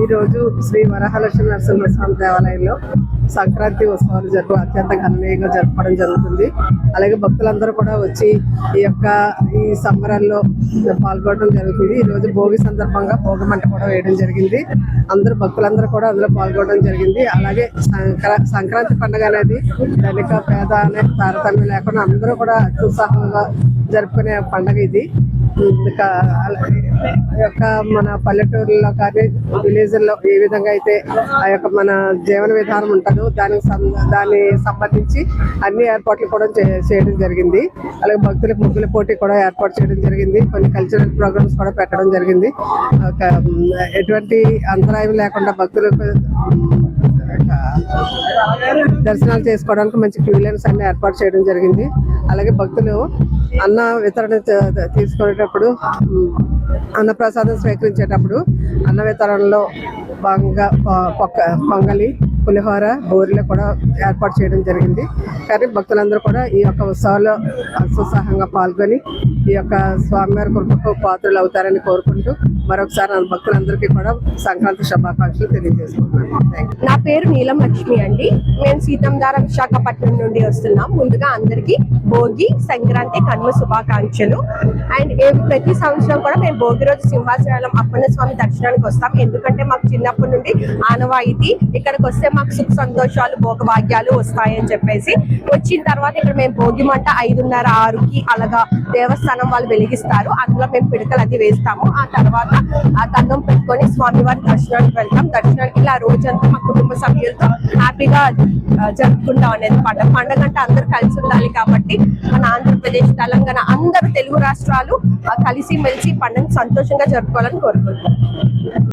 ఈరోజు శ్రీ వరహాలక్ష్మి నరసింహస్వామి దేవాలయంలో సంక్రాంతి ఉత్సవాలు అత్యంత ఘనంగా జరపడం జరుగుతుంది. అలాగే భక్తులందరూ కూడా వచ్చి ఈ సంబరాల్లో పాల్గొనడం జరుగుతుంది. ఈ రోజు భోగి సందర్భంగా భోగమంట కూడా వేయడం జరిగింది. భక్తులందరూ కూడా అందులో పాల్గొనడం జరిగింది. అలాగే సంక్రాంతి పండుగ అనేది ధనిక పేద అనే తారతమ్యం లేకుండా అందరూ కూడా అత్యుత్సాహంగా జరుపుకునే పండుగ ఇది. మన పల్లెటూరులో కానీ విలేజ్ల్లో ఏ విధంగా అయితే ఆ యొక్క మన జీవన విధానం ఉంటుందో దానికి సంబంధించి అన్ని ఏర్పాట్లు కూడా చేయడం జరిగింది. అలాగే భక్తులకు ముగ్గుల పోటీ కూడా ఏర్పాటు చేయడం జరిగింది. కొన్ని కల్చరల్ ప్రోగ్రామ్స్ కూడా పెట్టడం జరిగింది. ఎటువంటి అంతరాయం లేకుండా భక్తులకు దర్శనాలు చేసుకోవడానికి మంచి క్యూ లైన్స్ అన్ని ఏర్పాటు చేయడం జరిగింది. అలాగే భక్తులు అన్న వితరణ తీసుకునేటప్పుడు అన్నప్రసాదం స్వీకరించేటప్పుడు అన్న వితరణలో భాగంగా పొంగలి, పులిహోర, బూరెలు కూడా ఏర్పాటు చేయడం జరిగింది. కానీ భక్తులందరూ కూడా ఈ యొక్క ఉత్సవాల్లో ఉత్సాహంగా పాల్గొని ఈ యొక్క స్వామివారి కృపకు పాత్రలు అవుతారని కోరుకుంటూ మరొకసారి భక్తులందరికీ కూడా సంక్రాంతి శుభాకాంక్షలు తెలియజేసుకుంటున్నాను. నా పేరు నీలం లక్ష్మి అండి. మేము సీతంధార విశాఖపట్నం నుండి వస్తున్నాం. ముందుగా అందరికీ భోగి, సంక్రాంతి, కనుమ శుభాకాంక్షలు. అండ్ ప్రతి సంవత్సరం కూడా మేము భోగి రోజు సింహాచలం అప్పన్న స్వామి దర్శనానికి వస్తాం. ఎందుకంటే మాకు చిన్నప్పటి నుండి ఆనవాయితీ ఇక్కడికి వస్తే మాకు సుఖ సంతోషాలు, భోగభాగ్యాలు వస్తాయని చెప్పేసి వచ్చిన తర్వాత ఇక్కడ మేము భోగి మంట 5:30, 6కి అలాగా దేవస్థానం వాళ్ళు వెలిగిస్తారు. అందులో మేము పిడకలు అది వేస్తాము. ఆ తర్వాత ఆ దండం పెట్టుకొని స్వామివారి దర్శనానికి వెళ్తాం. దర్శనానికి ఇలా రోజంతా మా కుటుంబ సభ్యులతో హ్యాపీగా జరుపుకుంటాం అనేది పండగ అంటే అందరూ కలిసి ఉండాలి. కాబట్టి మన ఆంధ్రప్రదేశ్, తెలంగాణ అందరూ తెలుగు రాష్ట్రాలు కలిసి మెలిసి పండుగ సంతోషంగా జరుపుకోవాలని కోరుకుంటున్నాం.